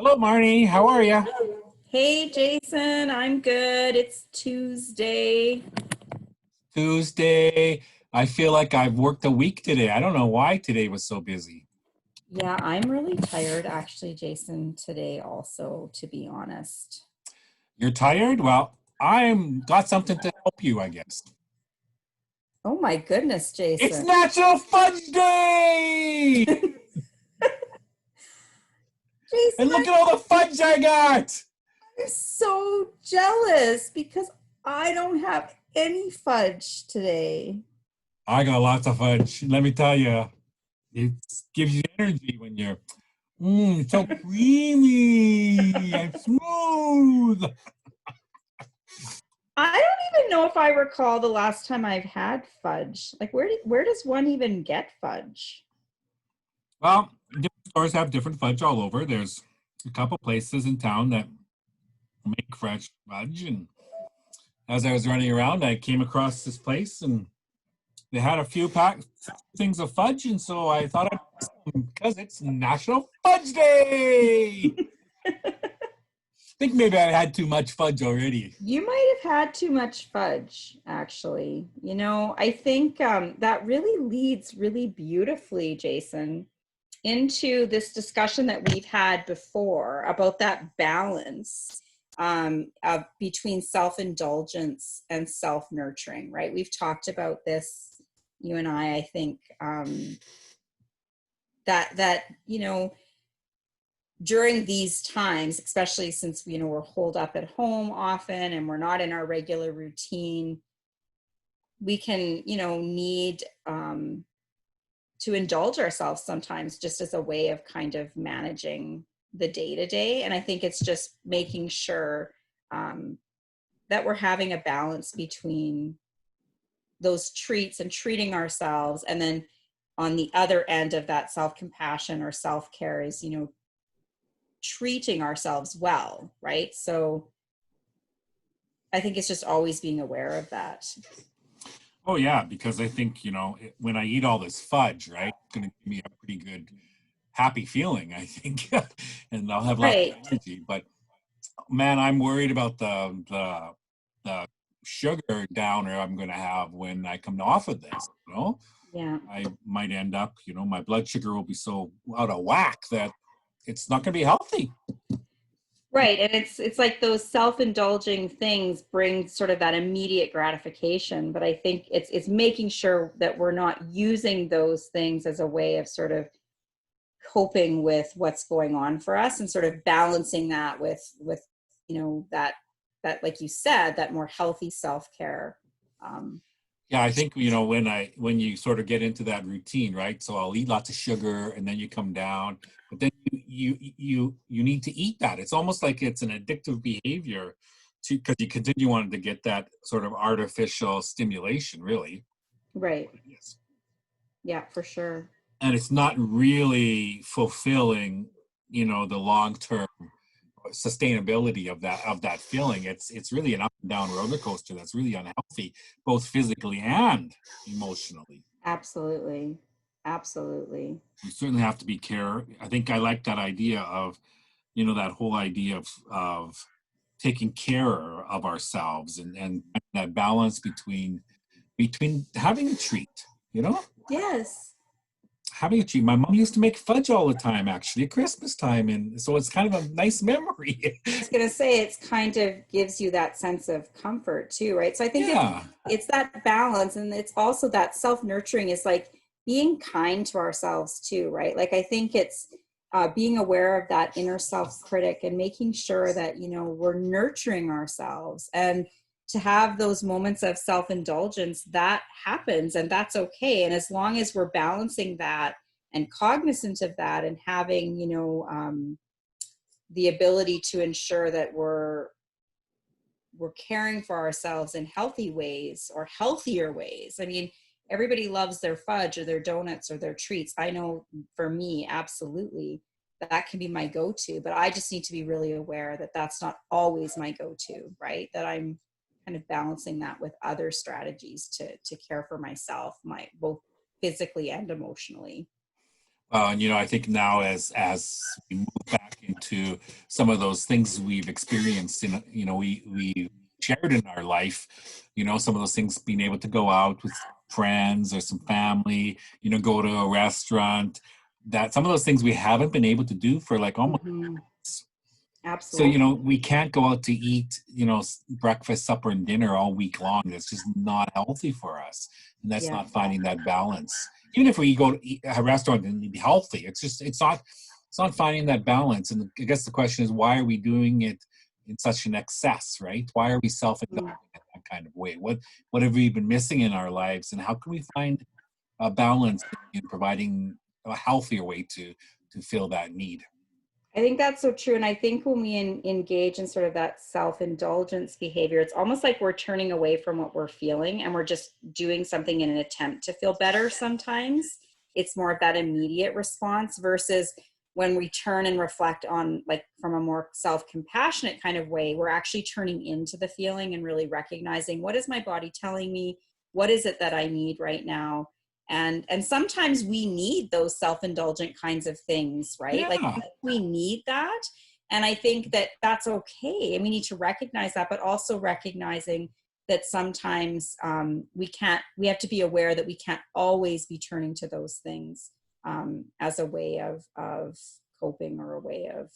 Hello, Marnie. How are you? Hey Jason, I'm good. It's Tuesday. Tuesday. I feel like I've worked a week today. I don't know why today was so busy. Yeah, I'm really tired actually, Jason, today also, to be honest. You're tired? Well, I'm got something to help you, I guess. Oh my goodness, It's Jason. National Fudge Day! Jason, And look at all the fudge I got! I'm so jealous because I don't have any fudge today. I got lots of fudge. Let me tell you, it gives you energy when you're so creamy and smooth. I don't even know if I recall the last time I've had fudge. Like where does one even get fudge? Well, different stores have different fudge all over. There's a couple places in town that make fresh fudge. And as I was running around, I came across this place and they had a few things of fudge. And so I thought I'd because it's National Fudge Day. I think maybe I had too much fudge already. You might have had too much fudge, actually. I think that really leads really beautifully, Jason, into this discussion that we've had before about that balance between self-indulgence and self-nurturing, right? We've talked about this, you and I think, that during these times, especially since we're holed up at home often and we're not in our regular routine, we can need to indulge ourselves sometimes just as a way of kind of managing the day to day. And I think it's just making sure that we're having a balance between those treats and treating ourselves, and then on the other end of that self-compassion or self-care is treating ourselves well, right? So I think it's just always being aware of that. Oh, yeah, because I think, when I eat all this fudge, right, it's going to give me a pretty good, happy feeling, I think. And I'll have lots of Right. energy. But man, I'm worried about the sugar downer I'm going to have when I come off of this. Yeah. I might end up, my blood sugar will be so out of whack that it's not going to be healthy. Right. And it's like those self-indulging things bring sort of that immediate gratification. But I think it's making sure that we're not using those things as a way of sort of coping with what's going on for us, and sort of balancing that with that, like you said, that more healthy self-care. um, Yeah, I think when you sort of get into that routine, right? So I'll eat lots of sugar, and then you come down, but then you need to eat that. It's almost like it's an addictive behavior, to because you continue wanting to get that sort of artificial stimulation, really. right. Yes. Yeah, for sure. And it's not really fulfilling, the long term sustainability of that feeling. It's really an up and down roller coaster that's really unhealthy, both physically and emotionally. Absolutely. Absolutely. You certainly have to be care. I think I like that idea of, that whole idea of taking care of ourselves, and that balance between having a treat, you know, Yes. having a treat. My mom used to make fudge all the time, actually, at Christmas time, and so it's kind of a nice memory. I was going to say, it's kind of gives you that sense of comfort too, right? So I think it's Yeah. it's that balance, and it's also that self-nurturing is like being kind to ourselves too, right? Like I think it's being aware of that inner self-critic and making sure that we're nurturing ourselves, and to have those moments of self-indulgence that happens, and that's okay. And as long as we're balancing that and cognizant of that, and having the ability to ensure that we're caring for ourselves in healthy ways or healthier ways. I mean, everybody loves their fudge or their donuts or their treats. I know for me, absolutely, that can be my go-to, but I just need to be really aware that that's not always my go-to, right? That I'm kind of balancing that with other strategies to care for myself, my both physically and emotionally. And I think now as we move back into some of those things we've experienced we shared in our life, some of those things, being able to go out with friends or some family, go to a restaurant, that some of those things we haven't been able to do for like almost. Mhm. So, Absolutely. we can't go out to eat, breakfast, supper, and dinner all week long. That's just not healthy for us. And that's Yeah. not finding that balance. Even if we go to eat a restaurant and eat healthy, it's not finding that balance. And I guess the question is, why are we doing it in such an excess, right? Why are we self-indulging in that kind of way? What have we been missing in our lives? And how can we find a balance in providing a healthier way to fill that need? I think that's so true. And I think when we engage in sort of that self-indulgence behavior, it's almost like we're turning away from what we're feeling and we're just doing something in an attempt to feel better sometimes. It's more of that immediate response versus when we turn and reflect on, like, from a more self-compassionate kind of way, we're actually turning into the feeling and really recognizing, what is my body telling me? What is it that I need right now? And sometimes we need those self-indulgent kinds of things, right? Like, Yeah. we need that. And I think that that's okay, and we need to recognize that, but also recognizing that sometimes we have to be aware that we can't always be turning to those things as a way of coping or a way of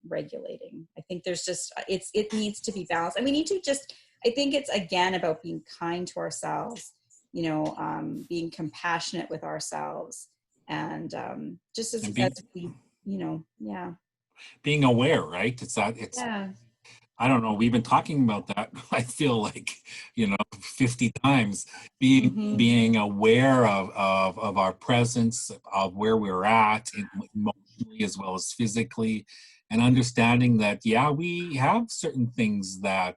regulating. I think there's just it needs to be balanced, and we need to just, I think it's again about being kind to ourselves, being compassionate with ourselves, and just And as being we, yeah, being aware, right? It's yeah, I don't know, we've been talking about that, I feel like, 50 times, hmm being aware of our presence, of where we're at, emotionally as well as physically, and understanding that, yeah, we have certain things that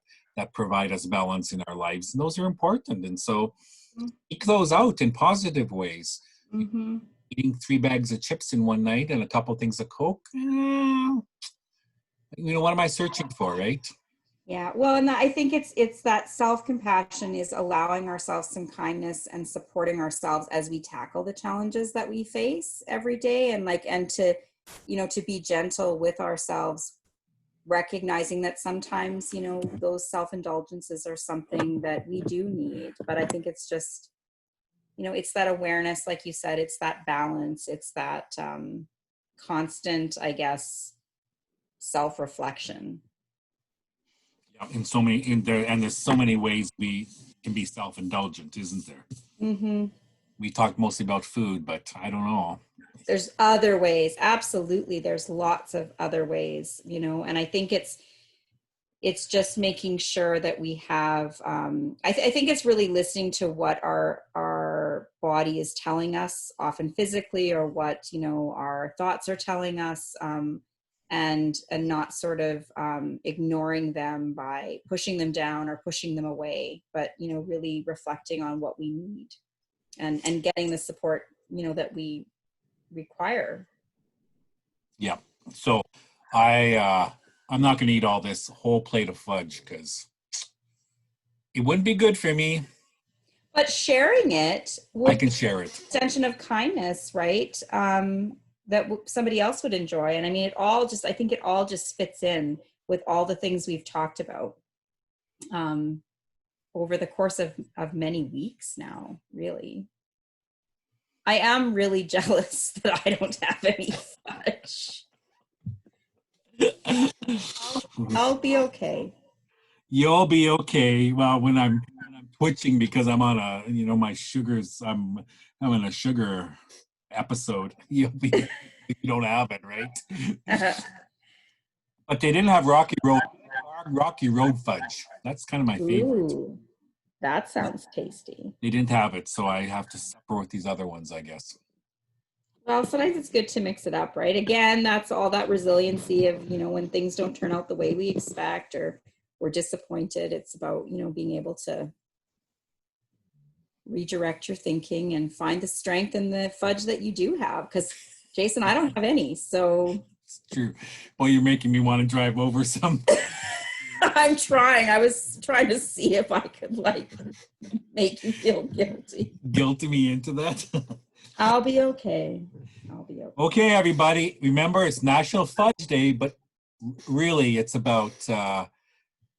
provide us balance in our lives, and those are important. And so seek those out in positive ways. hmm Eating 3 bags of chips in one night and a couple things of Coke, what am I searching for, right? yeah. Well, and I think it's that self-compassion is allowing ourselves some kindness and supporting ourselves as we tackle the challenges that we face every day, and to to be gentle with ourselves, recognizing that sometimes those self-indulgences are something that we do need. But I think it's just, it's that awareness, like you said, it's that balance, it's that constant, I guess, self-reflection. Yeah, in so many in there, and there's so many ways we can be self-indulgent, isn't there? hmm We talked mostly about food, but I don't know. There's other ways, absolutely, there's lots of other ways, and I think it's just making sure that we have I think it's really listening to what our body is telling us, often physically, or what our thoughts are telling us, and not sort of ignoring them by pushing them down or pushing them away, but really reflecting on what we need, and getting the support that we require. Yeah. So I'm not going to eat all this whole plate of fudge because it wouldn't be good for me. But sharing it I would can be share it. an extension of kindness, right? That somebody else would enjoy. And I mean, I think it all just fits in with all the things we've talked about um, over the course of many weeks now, really. I am really jealous that I don't have any fudge. I'll be okay. You'll be okay. Well, when I'm twitching because I'm on my sugars. I'm having a sugar episode. You'll be you don't have it, right? But they didn't have Rocky Road fudge. That's kind of my favorite. Ooh, that sounds tasty. They didn't have it, so I have to suffer with these other ones, I guess. Well, sometimes it's good to mix it up, right? Again, that's all that resiliency of, when things don't turn out the way we expect or we're disappointed. It's about, being able to redirect your thinking and find the strength in the fudge that you do have. Because, Jason, I don't have any. So It's true. Well, you're making me want to drive over some. I'm trying. I was trying to see if I could, like, make you feel guilty. Guilty me into that. I'll be okay. I'll be okay. Okay, everybody. Remember, it's National Fudge Day, but really, it's about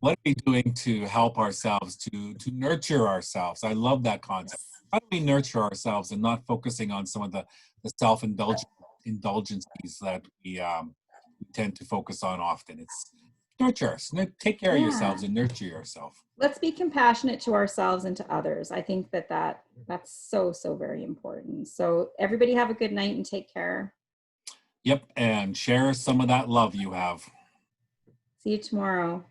what are we doing to help ourselves, to nurture ourselves. I love that concept. Yes. How do we nurture ourselves and not focusing on some of the self-indulgencies that we tend to focus on often? It's nurture us. Take care of Yeah. yourselves and nurture yourself. Let's be compassionate to ourselves and to others. I think that's so, so very important. So everybody have a good night and take care. Yep, and share some of that love you have. See you tomorrow.